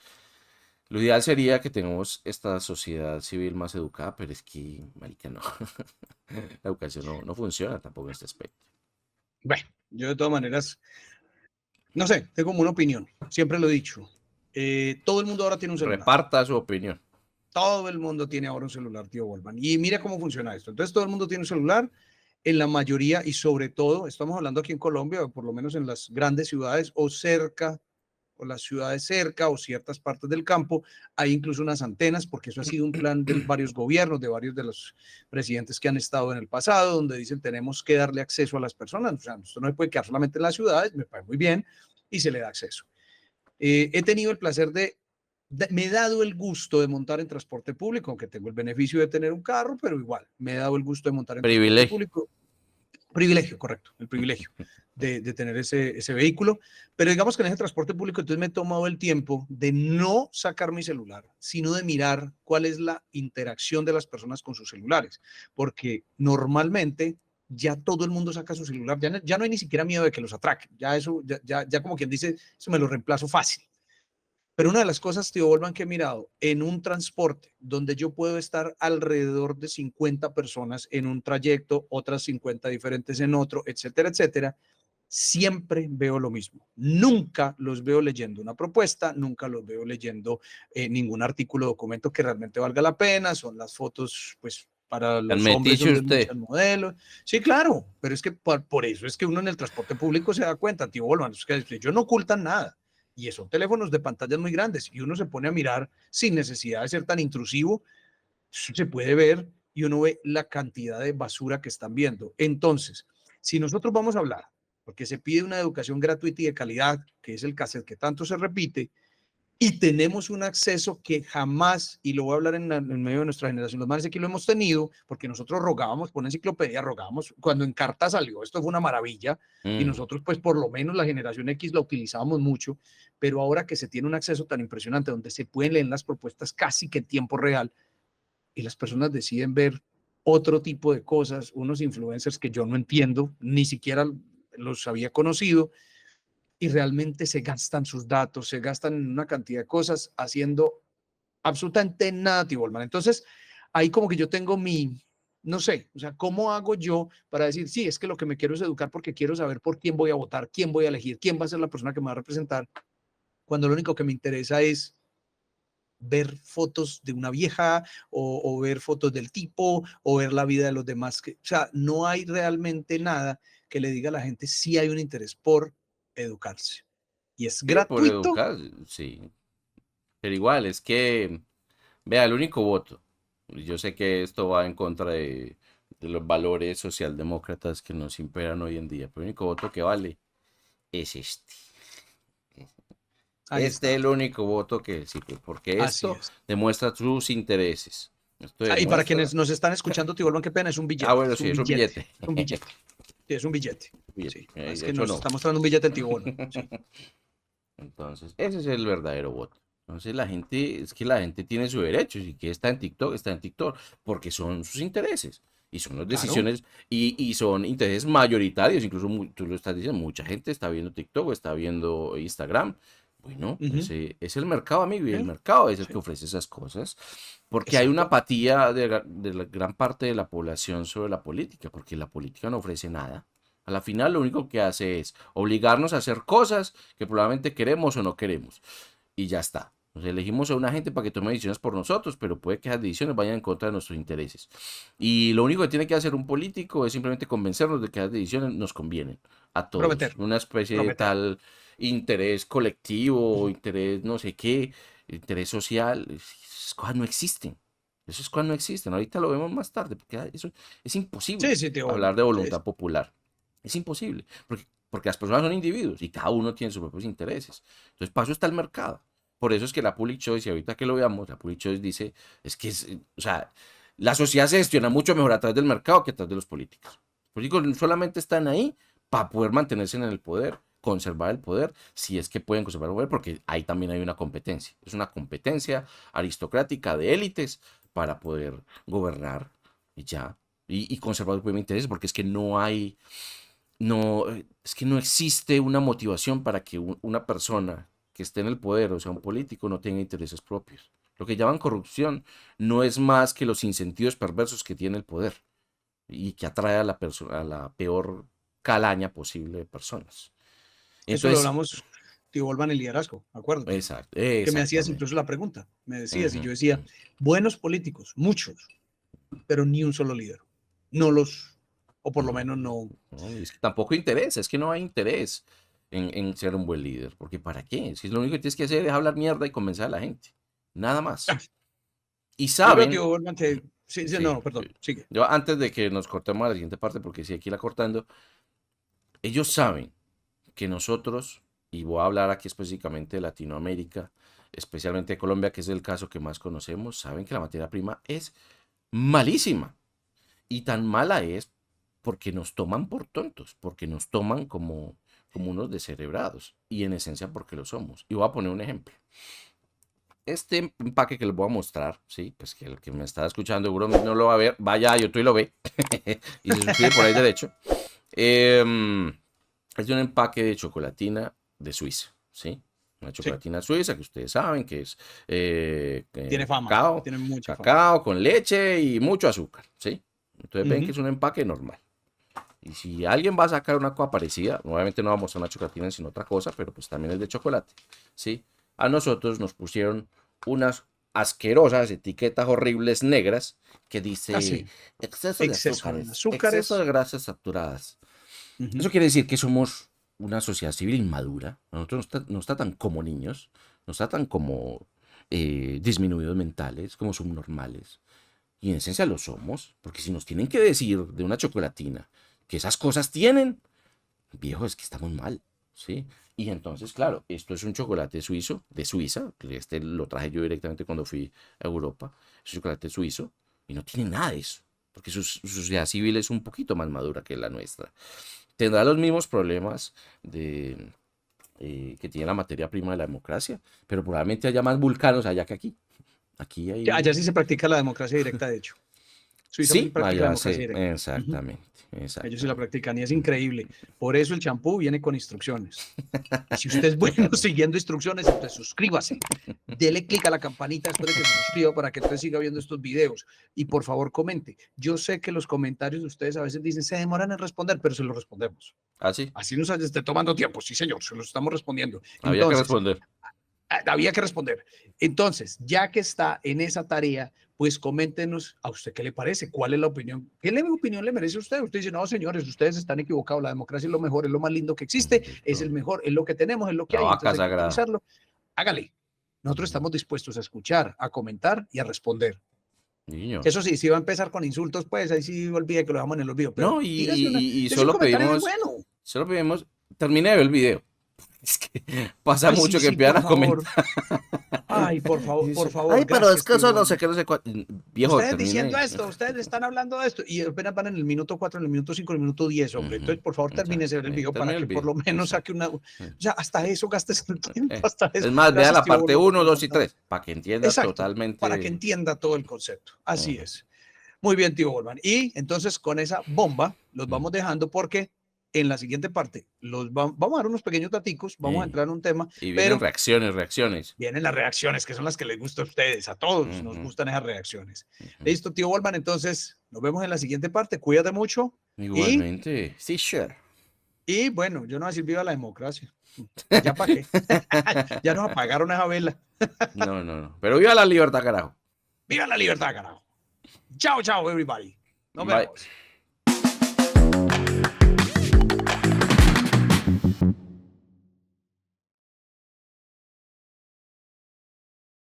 lo ideal sería que tengamos esta sociedad civil más educada, pero es que, marica, no. La educación no funciona tampoco en este aspecto.
Bueno, yo de todas maneras, no sé, tengo como una opinión, siempre lo he dicho. Todo el mundo ahora tiene un celular.
Reparta su opinión.
Todo el mundo tiene ahora un celular, tío Wolfman. Y mira cómo funciona esto. Entonces, todo el mundo tiene un celular, en la mayoría y sobre todo, estamos hablando aquí en Colombia, o por lo menos en las grandes ciudades o cerca, o las ciudades cerca, o ciertas partes del campo, hay incluso unas antenas, porque eso ha sido un plan de varios gobiernos, de varios de los presidentes que han estado en el pasado, donde dicen tenemos que darle acceso a las personas. O sea, esto no se puede quedar solamente en las ciudades, me parece muy bien, y se le da acceso. He tenido el placer me he dado el gusto de montar en transporte público, aunque tengo el beneficio de tener un carro, pero igual, me he dado el gusto de montar en transporte
Privilegio.
público. Privilegio, correcto, el privilegio de tener ese vehículo. Pero digamos que en ese transporte público, entonces me he tomado el tiempo de no sacar mi celular, sino de mirar cuál es la interacción de las personas con sus celulares. Porque normalmente ya todo el mundo saca su celular, ya no hay ni siquiera miedo de que los atraquen. Ya eso, ya como quien dice, eso me lo reemplazo fácil. Pero una de las cosas, tío Volvan, que he mirado en un transporte donde yo puedo estar alrededor de 50 personas en un trayecto, otras 50 diferentes en otro, etcétera, etcétera, siempre veo lo mismo. Nunca los veo leyendo una propuesta, nunca los veo leyendo ningún artículo o documento que realmente valga la pena. Son las fotos, pues, para
Tan
los hombres
metiche
son de
usted.
muchas modelos. Sí, claro, pero es que por eso es que uno en el transporte público se da cuenta, tío Volvan, es que ellos no ocultan nada. Y son teléfonos de pantallas muy grandes y uno se pone a mirar sin necesidad de ser tan intrusivo, se puede ver y uno ve la cantidad de basura que están viendo. Entonces, si nosotros vamos a hablar, porque se pide una educación gratuita y de calidad, que es el cassette que tanto se repite, y tenemos un acceso que jamás, y lo voy a hablar en medio de nuestra generación, los manes aquí lo hemos tenido, porque nosotros rogábamos por una enciclopedia, rogábamos, cuando en carta salió, esto fue una maravilla, y
Mm.
nosotros pues por lo menos la generación X la utilizábamos mucho, pero ahora que se tiene un acceso tan impresionante, donde se pueden leer las propuestas casi que en tiempo real, y las personas deciden ver otro tipo de cosas, unos influencers que yo no entiendo, ni siquiera los había conocido, y realmente se gastan sus datos, se gastan en una cantidad de cosas haciendo absolutamente nada, Tibolman. Entonces, ahí como que yo tengo mi, no sé, o sea, ¿cómo hago yo para decir, sí, es que lo que me quiero es educar porque quiero saber por quién voy a votar, quién voy a elegir, quién va a ser la persona que me va a representar, cuando lo único que me interesa es ver fotos de una vieja o ver fotos del tipo o ver la vida de los demás. O sea, no hay realmente nada que le diga a la gente si hay un interés por educarse. Y es
Sí, por
gratuito.
educar, sí. Pero igual, es que, vea, el único voto. Yo sé que esto va en contra de los valores socialdemócratas que nos imperan hoy en día, pero el único voto que vale es este.
Ahí
Este es
está.
el único voto que sirve, porque
Así
esto
es.
demuestra sus intereses. Esto
Ah, y para quienes
demuestra.
nos están escuchando, Tibolón, qué pena, es un
Ah,
billete,
bueno,
es
sí,
un
es un
billete,
billete.
es un billete. Sí, es un billete.
Billete.
Sí, es que
Eso
nos
no.
está mostrando un billete el tío Bolman. Sí.
Entonces, ese es el verdadero voto. Entonces, la gente, es que la gente tiene su derecho. Si quiere estar en TikTok, está en TikTok, porque son sus intereses. Y son las
Claro.
decisiones, y son intereses mayoritarios. Incluso tú lo estás diciendo, mucha gente está viendo TikTok o está viendo Instagram. Bueno,
Ujú.
ese es el mercado, amigo, y el
Sí,
mercado es el que
sí.
ofrece esas cosas. Porque hay una
Exacto.
apatía de la gran parte de la población sobre la política, porque la política no ofrece nada. A la final lo único que hace es obligarnos a hacer cosas que probablemente queremos o no queremos. Y ya está. Nos elegimos a una gente para que tome decisiones por nosotros, pero puede que esas decisiones vayan en contra de nuestros intereses. Y lo único que tiene que hacer un político es simplemente convencernos de que esas decisiones nos convienen a
Prometer,
todos. Una especie de
prometer.
tal interés colectivo,
Ujú.
interés no sé qué, interés social. Esas cosas no existen. Esas cosas no existen. Ahorita lo vemos más tarde, porque eso es imposible
Sí, sí, tío
hablar
Bolman.
de
Sí, sí.
voluntad popular. Es imposible, porque las personas son individuos y cada uno tiene sus propios intereses. Entonces, para eso está el mercado. Por eso es que la Public Choice, y ahorita que lo veamos, la Public Choice dice, es que, o sea, la sociedad se gestiona mucho mejor a través del mercado que a través de los políticos. Los políticos solamente están ahí para poder mantenerse en el poder, conservar el poder, si es que pueden conservar el poder, porque ahí también hay una competencia. Es una competencia aristocrática de élites para poder gobernar y ya, y conservar el primer interés, porque es que no hay, no, es que no existe una motivación para que una persona que esté en el poder, o sea, un político, no tenga intereses propios. Lo que llaman corrupción no es más que los incentivos perversos que tiene el poder y que atrae a la persona, a la peor calaña posible de personas.
Eso lo
Entonces,
hablamos, tío Bolman, el liderazgo, acuérdate. Que me hacías
exactamente.
incluso la pregunta. Me decías y
Ujú.
yo decía, buenos políticos, muchos, pero ni un solo líder. No los, o por lo
No,
menos no.
no, y es que tampoco interesa, es que no hay interés en ser un buen líder, porque ¿para qué? Si lo único que tienes que hacer es hablar mierda y convencer a la gente, nada más. Y
Yo creo,
saben,
tío Bolman, que. Sí, sí,
sí,
no, perdón, sigue.
yo antes de que nos cortemos a la siguiente parte, porque si aquí la cortando, ellos saben que nosotros, y voy a hablar aquí específicamente de Latinoamérica, especialmente de Colombia, que es el caso que más conocemos, saben que la materia prima es malísima. Y tan mala es porque nos toman por tontos, porque nos toman como unos descerebrados. Y en esencia porque lo somos. Y voy a poner un ejemplo. Este empaque que les voy a mostrar, sí, pues que el que me está escuchando seguro no lo va a ver, vaya a YouTube y lo ve. Y se suscribe por ahí derecho. Es de un empaque de chocolatina de Suiza, ¿sí? Una
Sí,
chocolatina suiza que ustedes saben que es
tiene fama,
cacao,
tiene mucha fama.
cacao con leche y mucho azúcar, ¿sí? Entonces ven que
Ujú.
es un empaque normal. Y si alguien va a sacar una cosa parecida, obviamente no vamos a una chocolatina sino otra cosa, pero pues también es de chocolate, ¿sí? A nosotros nos pusieron unas asquerosas etiquetas horribles negras que dice
Así,
exceso de
exceso en
azúcares, exceso de
azúcares.
grasas saturadas.
Ujú.
Eso quiere decir que somos una sociedad civil inmadura. Nosotros nos tratan como niños, nos tratan como disminuidos mentales, como subnormales. Y en esencia lo somos, porque si nos tienen que decir de una chocolatina que esas cosas tienen, viejo, es que estamos mal, ¿sí? Y entonces, claro, esto es un chocolate suizo, de Suiza, que este lo traje yo directamente cuando fui a Europa, es un chocolate suizo, y no tiene nada de eso, porque su sociedad civil es un poquito más madura que la nuestra. Tendrá los mismos problemas que tiene la materia prima de la democracia, pero probablemente haya más vulcanos allá que aquí. Aquí
Que allá sí
hay...
se practica la democracia directa, de hecho. Suiza sí
Sí,
practica la
allá
democracia
sí,
directa. Ujú.
exactamente,
Ellos sí la
exactamente.
practican y es increíble. Por eso el champú viene con instrucciones. Y si usted es bueno
Totalmente.
siguiendo instrucciones, entonces suscríbase. Dele clic a la campanita después de que se suscriba para que entonces siga viendo estos videos. Y por favor, comente. Yo sé que los comentarios de ustedes a veces dicen se demoran en responder, pero se los respondemos.
Ah, sí,
Así nos esté tomando tiempo. Sí, señor, se los estamos respondiendo.
había que
Entonces,
responder.
había que responder. Entonces, ya que está en esa tarea, pues coméntenos a usted qué le parece, cuál es la opinión, qué opinión le merece a usted. Usted dice, no, señores, ustedes están equivocados, la democracia es lo mejor, es lo más lindo que existe, es el
Correcto.
mejor, es lo que tenemos, es lo que
La
hay,
vaca
entonces hay que
sagrada.
utilizarlo. Hágale. Nosotros estamos dispuestos a escuchar, a comentar y a responder.
Niño.
Eso sí, si va a empezar con insultos, pues ahí sí olvide que lo dejamos en el olvido, pero
No, y
tírese un comentario muy bueno.
solo pedimos, terminé de ver el video. Es que pasa
Ay, sí,
mucho que
sí,
empiezan
por
a
favor.
comentar.
Ay,
Y
por
dice, ay,
favor,
pero es
gracias,
que
tío
eso no sé
Wolman.
qué, no sé cuál. Viejo,
Ustedes diciendo
terminé.
esto, ustedes están hablando de esto y apenas van en el minuto 4, en el minuto 5, en el minuto 10, hombre.
Ujú,
Entonces, por favor, termine de ver el
exacto,
video para
terminé el
que por
video.
lo menos saque
Exacto.
una. O sea, hasta eso gastes el tiempo, hasta eso.
Es más, vea
Gracias,
la
tío
parte
Wolman, por
uno 2 y
compartir.
3 para que entienda
Exacto, para que
totalmente.
entienda todo el concepto. Así
Ujú,
es. Muy bien, tío Wolman. Y entonces, con esa bomba, los
ujú.
vamos dejando porque en la siguiente parte vamos a dar unos pequeños daticos, vamos a
Sí.
entrar en un tema,
Y vienen
pero
reacciones, reacciones.
vienen las reacciones, que son las que les gusta a ustedes, a todos nos
Ujú,
gustan esas reacciones.
ujú.
Listo, tío Wolman, entonces nos vemos en la siguiente parte, cuídate mucho y,
Igualmente. Sí, sure.
y bueno, yo no voy a decir viva la democracia, ya para qué, ya nos apagaron esa vela,
No, no, no. Pero viva la libertad, carajo.
viva la libertad, carajo. Chao, chao, everybody, nos
Bye.
vemos.